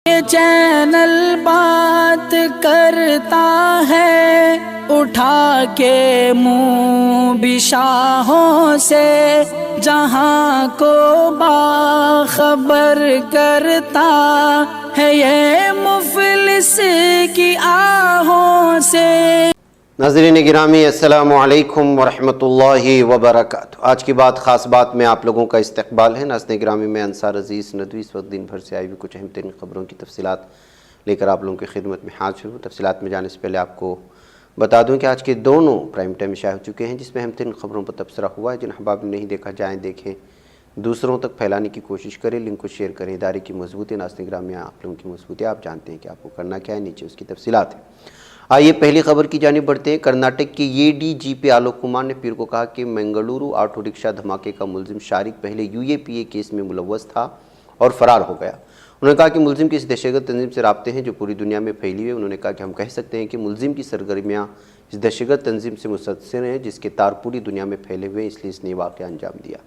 یہ چینل بات کرتا ہے اٹھا کے منہ بشاہوں سے، جہاں کو باخبر کرتا ہے یہ مفلس کی آہوں سے۔ ناظرین گرامی السلام علیکم ورحمۃ اللہ وبرکاتہ۔ آج کی بات خاص بات میں آپ لوگوں کا استقبال ہے۔ ناظرین گرامی میں انصار عزیز ندوی اس وقت دن بھر سے آئی ہوئی کچھ اہم ترین خبروں کی تفصیلات لے کر آپ لوگوں کی خدمت میں حاضر ہوں۔ تفصیلات میں جانے سے پہلے آپ کو بتا دوں کہ آج کے دونوں پرائم ٹائم شائع ہو چکے ہیں، جس میں اہم ترین خبروں پر تبصرہ ہوا ہے۔ جن احباب نے نہیں دیکھا جائیں دیکھیں، دوسروں تک پھیلانے کی کوشش کریں، لنک کو شیئر کریں۔ ادارے کی مضبوطی، ناظرین گرامی آپ لوگوں کی مضبوطی آپ جانتے ہیں کہ آپ کو کرنا کیا ہے، نیچے اس کی تفصیلات ہیں۔ آئیے پہلی خبر کی جانب بڑھتے ہیں۔ کرناٹک کے اے ڈی جی پی آلوک کمار نے پیر کو کہا کہ منگلورو آٹو رکشہ دھماکے کا ملزم شارق پہلے you a P a case میں ملوث تھا اور فرار ہو گیا۔ انہوں نے کہا کہ ملزم کی اس دہشتگرد تنظیم سے رابطے ہیں جو پوری دنیا میں پھیلی ہوئی ہے۔ انہوں نے کہا کہ ہم کہہ سکتے ہیں کہ ملزم کی سرگرمیاں اس دہشتگرد تنظیم سے مستثر ہیں جس کے تار پوری دنیا میں پھیلے ہوئے ہیں، اس لیے اس نے واقعہ انجام دیا۔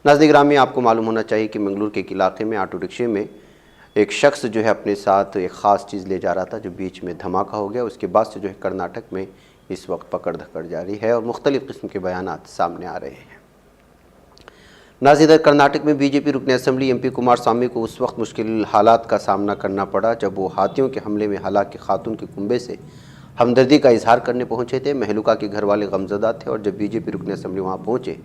ناظرین گرامی آپ کو معلوم ہونا چاہیے کہ منگلور کے ایک علاقے میں آٹو رکشے میں ایک شخص جو ہے اپنے ساتھ ایک خاص چیز لے جا رہا تھا، جو بیچ میں دھماکہ ہو گیا۔ اس کے بعد سے جو ہے کرناٹک میں اس وقت پکڑ دھکڑ جاری ہے اور مختلف قسم کے بیانات سامنے آ رہے ہیں۔ ناظرین کرناٹک میں بی جے پی رکن اسمبلی ایم پی کمار سوامی کو اس وقت مشکل حالات کا سامنا کرنا پڑا جب وہ ہاتھیوں کے حملے میں ہلاک خاتون کے کنبے سے ہمدردی کا اظہار کرنے پہنچے تھے۔ مہلوکا کے گھر والے غمزدہ تھے اور جب بی جے پی رکن اسمبلی وہاں پہنچے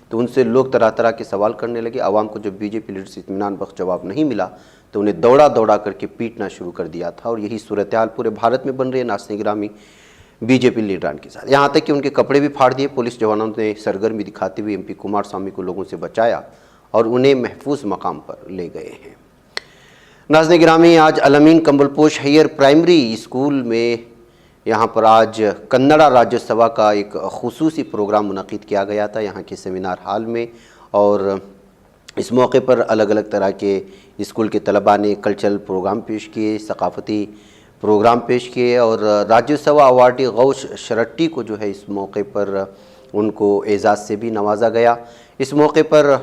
تو ان سے لوگ طرح طرح کے سوال کرنے لگے۔ عوام کو جب بی جے پی لیڈر سے اطمینان بخش جواب نہیں ملا تو انہیں دوڑا دوڑا کر کے پیٹنا شروع کر دیا تھا، اور یہی صورتحال پورے بھارت میں بن رہی ہے ناظرین گرامی بی جے پی لیڈران کے ساتھ، یہاں تک کہ ان کے کپڑے بھی پھاڑ دیے۔ پولیس جوانوں نے سرگرمی دکھاتے ہوئے ایم پی کمار سوامی کو لوگوں سے بچایا اور انہیں محفوظ مقام پر لے گئے ہیں۔ ناظرین گرامی آج الامین کمبل پوش ہائر پرائمری اسکول میں یہاں پر آج کنڑا راجیہ سبھا کا ایک خصوصی پروگرام منعقد کیا گیا تھا یہاں کے سیمینار ہال میں، اور اس موقع پر الگ الگ طرح کے اسکول کے طلباء نے کلچرل پروگرام پیش کیے، ثقافتی پروگرام پیش کیے، اور راجیہ سبھا ایوارڈی غوث شرٹی کو جو ہے اس موقع پر ان کو اعزاز سے بھی نوازا گیا۔ اس موقع پر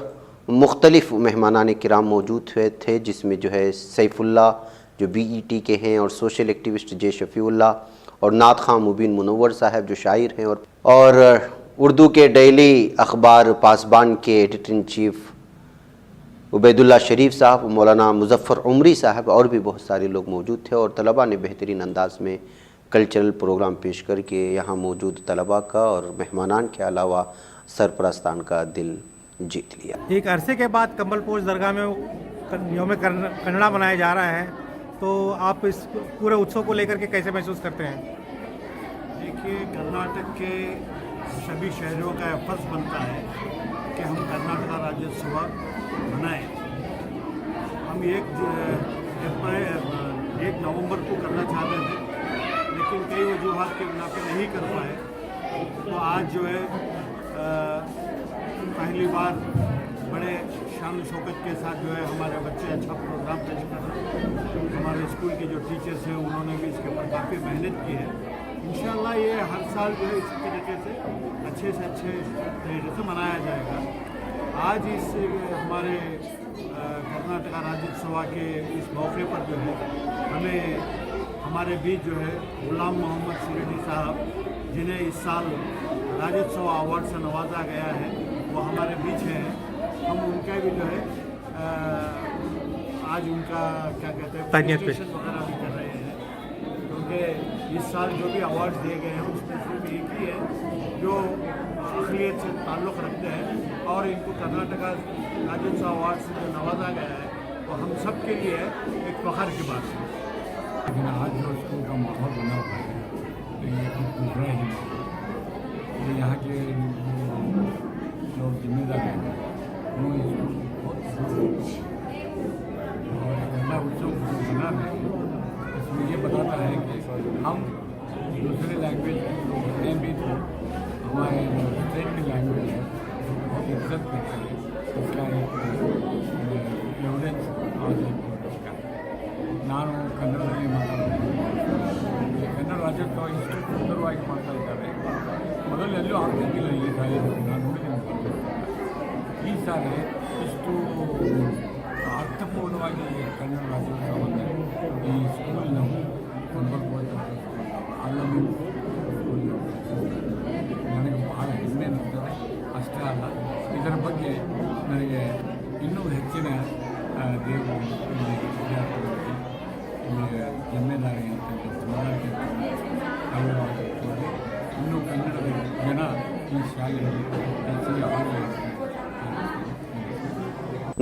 مختلف مہمانان کرام موجود تھے، جس میں جو ہے سیف اللہ جو بی ای ٹی کے ہیں، اور سوشل ایکٹیوسٹ جے شفیع اللہ، اور نعت خواں مبین منور صاحب جو شاعر ہیں، اور اردو کے ڈیلی اخبار پاسبان کے ایڈیٹر ان چیف عبید اللہ شریف صاحب، مولانا مظفر عمری صاحب، اور بھی بہت سارے لوگ موجود تھے، اور طلباء نے بہترین انداز میں کلچرل پروگرام پیش کر کے یہاں موجود طلباء کا اور مہمانان کے علاوہ سرپرستان کا دل جیت لیا۔ ایک عرصے کے بعد کمبل پوش درگاہ میں یوم کنڑا منایا جا رہا ہے، تو آپ اس پورے اتسو کو لے کر کے کیسے محسوس کرتے ہیں؟ دیکھیے، کرناٹک کے سبھی شہریوں کا یہ فرض بنتا ہے کہ ہم کرناٹک راجیہ سبھا منائیں۔ ہم 1 نومبر کو کرنا چاہتے تھے، لیکن کئی وجوہات کے بنا پہ نہیں کر پائے، تو آج جو ہے پہلی بار بڑے شان و شوکت کے ساتھ جو ہے ہمارے بچے اچھا پروگرام پیش کر رہے ہیں۔ ہمارے اسکول کے جو ٹیچرس ہیں انہوں نے بھی اس کے اوپر کافی محنت کی ہے۔ انشاءاللہ یہ ہر سال جو ہے اسی طریقے سے اچھے طریقے سے منایا جائے گا۔ آج اس ہمارے کرناٹک راجیہ سبھا کے اس موقع پر جو ہے ہمیں ہمارے بیچ جو ہے غلام محمد سریڈی صاحب، جنہیں اس سال راجیہ سبھا ایوارڈ سے نوازا گیا ہے، وہ ہمارے بیچ ہیں۔ ہم ان کا بھی جو ہے آج ان کا کیا کہتے ہیں پریزنٹیشن وغیرہ بھی کر رہے ہیں، کیونکہ اس سال جو بھی ایوارڈز دیے گئے ہیں اس میں صرف ایک ہی ہے جو اقلیت سے تعلق رکھتے ہیں، اور ان کو کرناٹک راجیہ سبھا ایوارڈ سے جو نوازا گیا ہے وہ ہم سب کے لیے ایک فخر کی بات ہے۔ لیکن آج جو اسکول کا ماحول بنا ہوا ہے تو یہ ایک دوسرا ہی ماحول ہے۔ یہاں کے لوگ ذمہ دار ہیں، انہوں نے اسکول کو بہت اور کنڑا اتسو جو بنا ہے اس میں یہ بتاتا ہے کہ ہم دوسرے لینگویج کو بولیں بھی تو ہمارے جو اسٹیٹ کی لینگویج ہے اس کو بہت عزت کرتے ہیں۔ اس کا ایک ایویڈنس آج اس کا ನಾನು ಕನ್ನಡದಲ್ಲಿ ಮಾತಾಡೋದು ಕನ್ನಡ ರಾಜ್ಯೋತ್ಸವ ಇಷ್ಟು ಸುಂದರವಾಗಿ ಮಾಡ್ತಾ ಇದ್ದಾರೆ, ಮೊದಲು ಎಲ್ಲೂ ಆಗ್ತಿದ್ದಿಲ್ಲ ಈ ಸಾರಿ ನಾನು ನೋಡಿದ್ದೀನಿ। ಈ ಸಾರಿ ಇಷ್ಟು ಅರ್ಥಪೂರ್ಣವಾಗಿ ಕನ್ನಡ ರಾಜ್ಯೋತ್ಸವವನ್ನು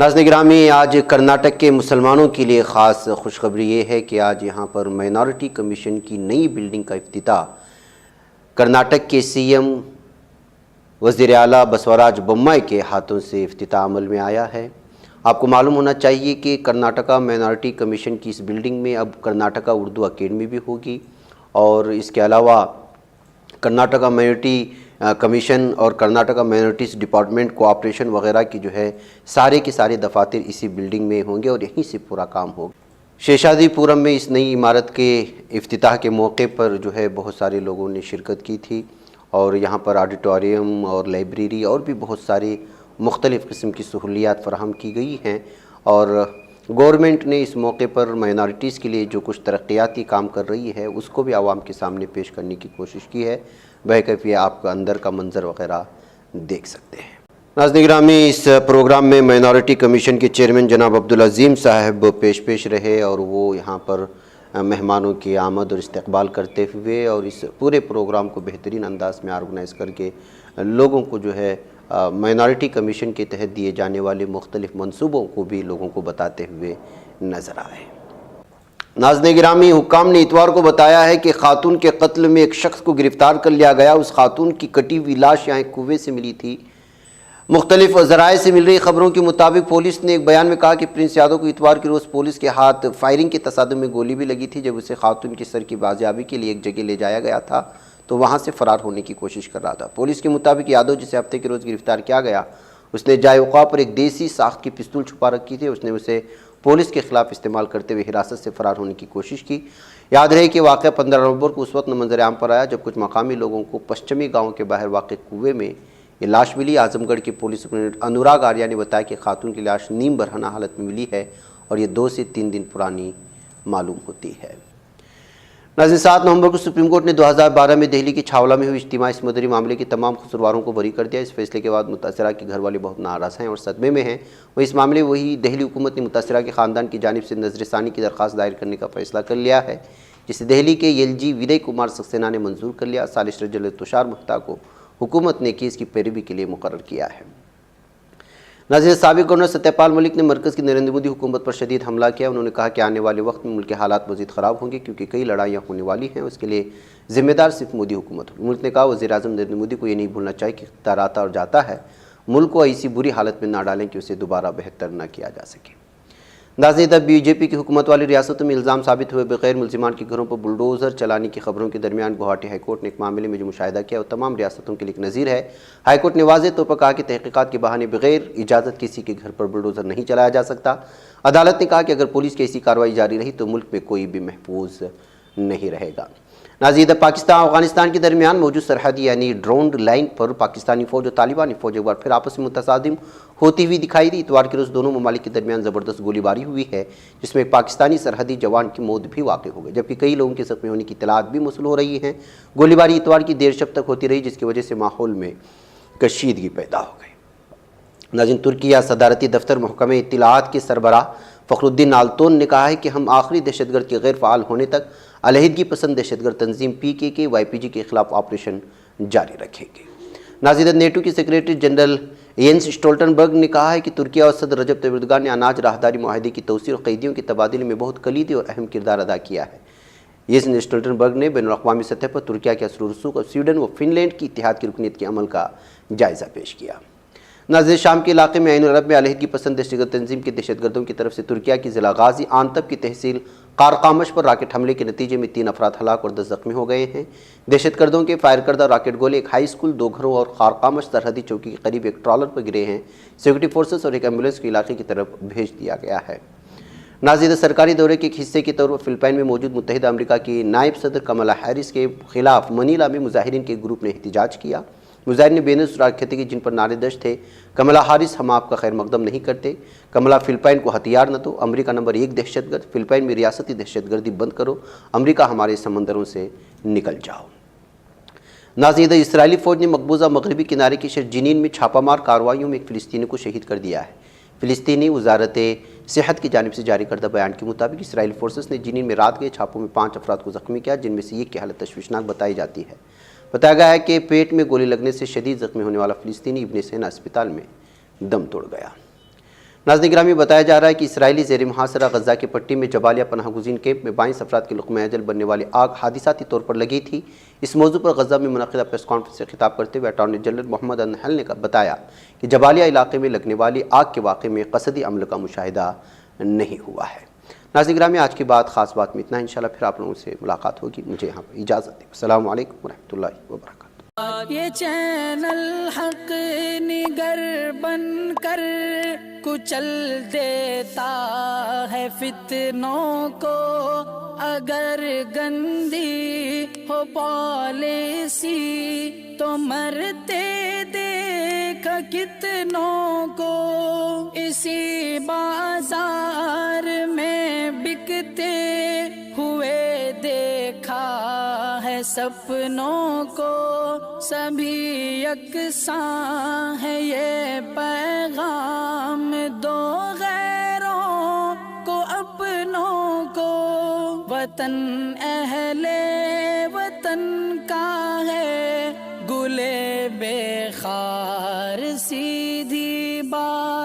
नाज़रीन गिरामी, आज कर्नाटक के मुसलमानों के लिए ख़ास खुशखबरी ये है कि आज यहाँ पर माइनॉरिटी कमीशन की नई बिल्डिंग का इफ्तिताह कर्नाटक के सीएम वज़ीर आला बसवराज बोम्माई के हाथों से इफ्तिताह अमल में आया है। आपको मालूम होना चाहिए कि कर्नाटका माइनॉरिटी कमीशन की इस बिल्डिंग में अब कर्नाटका उर्दू अकेडमी भी होगी और इसके अलावा कर्नाटका माइनॉरिटी कमीशन और कर्नाटका माइनॉरिटीज़ डिपार्टमेंट कोऑपरेशन वगैरह की जो है सारे के सारे दफातर इसी बिल्डिंग में होंगे और यहीं से पूरा काम होगा। शेषाद्रीपुरम में इस नई इमारत के इफ्तिताह के मौके पर जो है बहुत सारे लोगों ने शिरकत की थी और यहाँ पर ऑडिटोरियम और लाइब्रेरी और भी बहुत सारी मुख्तलिफ़ किस्म की सहूलियात फराहम की गई हैं और गवर्नमेंट ने इस मौके पर माइनॉरिटीज़ के लिए जो कुछ तरक्याती काम कर रही है उसको भी आवाम के सामने पेश करने की कोशिश की है। बहकैफियत आपका अंदर का मंजर वगैरह देख सकते हैं। नाज़रीन गिरामी, इस प्रोग्राम में माइनॉरिटी कमीशन के चेयरमैन जनाब अब्दुल अज़ीम साहब पेश रहे और वो यहाँ पर मेहमानों की आमद और इस्तकबाल करते हुए और इस पूरे प्रोग्राम को बेहतरीन अंदाज में ऑर्गेनाइज़ करके लोगों को जो है माइनॉरिटी कमीशन के तहत दिए जाने वाले मुख्तलिफ़ मंसूबों को भी लोगों को बताते हुए नज़र आए। नाज़रीन गिरामी, हुक्काम ने इतवार को बताया है कि खातून के कत्ल में एक शख्स को गिरफ़्तार कर लिया गया। उस खातून की कटी हुई लाश यहाँ कुएं से मिली थी। मुख्तलिफ ज़राए से मिल रही खबरों के मुताबिक पुलिस ने एक बयान में कहा कि प्रिंस यादव को इतवार के रोज़ पुलिस के हाथ फायरिंग के तसादुम में गोली भी लगी थी। जब उसे खातून के सर की बाजियाबी के लिए एक जगह ले जाया गया था तो वहाँ से फ़रार होने की कोशिश कर रहा था। पुलिस के मुताबिक यादव, जिसे हफ्ते के रोज़ गिरफ़्तार किया गया, उसने जायका पर एक देसी साख्त की पिस्तौल छुपा रखी थी। उसने उसे पुलिस के खिलाफ इस्तेमाल करते हुए हिरासत से फ़रार होने की कोशिश की। याद रहे कि वाक़या 15 नवंबर को उस वक्त मंजर आम पर आया जब कुछ मकामी लोगों को पश्चिमी गाँव के बाहर वाक़ कुएँ में ये लाश मिली। आजमगढ़ के पुलिस सुपरिटेंडेंट अनुराग आर्या ने बताया कि खातून की लाश नीम बरहना हालत में मिली है और ये 2 से 3 दिन पुरानी मालूम होती है। नाज़रीन, 7 नवंबर को सुप्रीम कोर्ट ने 2012 में दिल्ली की छावला में हुई इज्तिमाई मदरी मामले के तमाम कसूरवारों को बरी कर दिया। इस फैसले के बाद मुतासरा के घर वाले बहुत नाराज़ हैं और सदमे में हैं। वही इस मामले वही दिल्ली हुकूमत ने मुतासरा के ख़ानदान की जानिब से नज़रसानी की दरख्वास्त दायर करने का फैसला कर लिया है, जिसे दिल्ली के LG विजय कुमार सक्सेना ने मंजूर कर लिया। सालिसिटर जनरल तुषार मेहता को हुकूमत ने केस की पैरवी के लिए मुकर्रर किया है। नाज़रीन, साबिक़ गवर्नर सत्यपाल मलिक ने मरकज़ की नरेंद्र मोदी हुकूमत पर शदीद हमला किया। उन्होंने कहा कि आने वाले वक्त में मुल्क के हालात मज़ीद ख़राब होंगे क्योंकि कई लड़ाइयाँ होने वाली हैं। उसके लिए ज़िम्मेदार सिर्फ मोदी हुकूमत होगी। मुल्क ने कहा वज़ीर आज़म नरेंद्र मोदी को ये नहीं भूलना चाहिए कि इख्तियार आता और जाता है, मुल्क को ऐसी बुरी हालत में ना डालें कि उसे दोबारा बेहतर न किया जा सके। नाज़रीन, BJP की हुकूमत वाली रियासतों में इल्ज़ाम साबित हुए बगैर मुलजिमान के घरों पर बुलडोज़र चलाने की खबरों के दरमियान गुवाहाटी हाईकोर्ट ने एक मामले में जो मुशाहिदा किया वो तमाम रियासतों के लिए एक नज़ीर है। हाईकोर्ट ने वाज़ेह तौर पर कहा कि तहक़ीक़ात के बहाने बगैर इजाज़त किसी के घर पर बुलडोज़र नहीं चलाया जा सकता। अदालत ने कहा कि अगर पुलिस की ऐसी कार्रवाई जारी रही तो मुल्क में कोई भी महफूज नहीं रहेगा। नाज़रीन, पाकिस्तान अफगानिस्तान के दरमियान मौजूद सरहदी यानी ड्रोन लाइन पर पाकिस्तानी फ़ौज और तालिबानी फ़ौज एक बार फिर आपस में मुतसादिम होती हुई दिखाई दी। इतवार के रोज़ दोनों ममालिक के दरमियान ज़बरदस्त गोलीबारी हुई है, जिसमें एक पाकिस्तानी सरहदी जवान की मौत भी वाक़ हो गई, जबकि कई लोगों के ज़ख्मी होने की इत्तलात भी मौसूल हो रही हैं। गोलीबारी इतवार की देर शब तक होती रही, जिसकी वजह से माहौल में कशीदगी पैदा हो गई। नाज़रीन, तुर्किया सदारती दफ्तर महकमे इत्तलाआत के सरबराह फ़खरुद्दीन आल्तोन ने कहा है कि हम आखिरी दहशतगर्द के गैर फ़ाल होने तक अलहदगी पसंद दहशतगर्द तंजीम PKK YPG के खिलाफ ऑपरेशन जारी रखेंगे। नाज़रीन, नेटो के सेक्रेटरी जनरल येंस स्टोल्टनबर्ग ने कहा है कि तुर्किया और सदर रजब तय्यब एर्दोगान ने अनाज राहदारी मुआहदे की तौसीर और कैदियों के तबादले में बहुत कलीदी और अहम किरदार अदा किया है। येंस स्टोल्टनबर्ग ने बैनुल-अक़वामी सतह पर तुर्किया के असर रसूख और स्वीडन व फिनलैंड की इत्तेहाद की रुकनीत के अमल का जायज़ा पेश किया। नाज़रीन, शाम के इलाके में ऐन अरब में अलहदगी पसंद दहशतगर्द तंजीम के दहशतगर्दों की तरफ से तुर्किया की ज़िला गाज़ी आंतब की तहसील कारकामश पर राकेट हमले के नतीजे में 3 अफराद हलाक और 10 ज़ख्मी हो गए हैं। दहशतगर्दों के फायर करदा राकेट गोले एक हाई स्कूल, 2 घरों और कारकामश सरहदी चौकी के करीब एक ट्रॉलर पर गिरे हैं। सिक्योरिटी फोर्सेस और एक एम्बुलेंस को इलाके की तरफ भेज दिया गया है। नाज़रीन, सरकारी दौरे के एक हिस्से के तौर पर फ़िलिपाइन में मौजूद मुत्तहिदा अमरीका की नायब सदर कमला हैरिस के खिलाफ मनीला में मुजाहिरीन के ग्रुप ने एहतजाज किया। मुजाहिरीन ने बेनज़ीर कहते कि जिन पर नारेदश थे, कमला हारिस हम आपका खैर मकदम नहीं करते, कमला फ़िलिपाइन को हथियार न दो, अमरीका नंबर 1 दहशतगर्द, फ़िलिपाइन में रियासती दहशतगर्दी बंद करो, अमरीका हमारे समंदरों से निकल जाओ। नाज़रीन, इसराइली फ़ौज ने मकबूजा मगरबी किनारे के शहर जिनीन में छापामार कार्रवाइयों में एक फ़िलिस्तीनी को शहीद कर दिया है। फ़िलिस्तीनी वज़ारत सेहत की जानिब से जारी करदा बयान के मुताबिक इसराइली फोर्सेस ने जिनीन में रात के छापों में 5 अफराद को ज़ख्मी किया, जिनमें से एक की हालत तशवीशनाक बताई जाती है। बताया गया है कि पेट में गोली लगने से शदीद ज़ख्मी होने वाला फ़िलिस्तीनी इब्न सेना अस्पताल में दम तोड़ गया। ناظرین گرامی، بتایا جا رہا ہے کہ اسرائیلی زیر محاصرہ غزہ کی پٹی میں جبالیہ پناہ گزین کیمپ میں 22 افراد کے لقمہ اجل بننے والی آگ حادثاتی طور پر لگی تھی۔ اس موضوع پر غزہ میں منعقدہ پریس کانفرنس سے خطاب کرتے ہوئے اٹارنی جنرل محمد النحل نے بتایا کہ جبالیہ علاقے میں لگنے والی آگ کے واقعے میں قصدی عمل کا مشاہدہ نہیں ہوا ہے۔ ناظرین گرامی، آج کی بات خاص بات میں اتنا ہے، انشاءاللہ پھر آپ لوگوں سے ملاقات ہوگی۔ مجھے یہاں پر اجازت دیں۔ السلام علیکم ورحمۃ اللہ وبرکاتہ۔ یہ چینل حق نگر بن کر کچل دیتا ہے فتنوں کو، اگر گندی ہو پالیسی تو مرتے دیکھ کتنوں کو، اسی بازار میں بکتے ہوئے دیکھا ہے سپنوں کو، سبھی یکساں ہے یہ پیغام دو غیروں کو اپنوں کو، وطن اہل وطن کا ہے گلے بے خار سی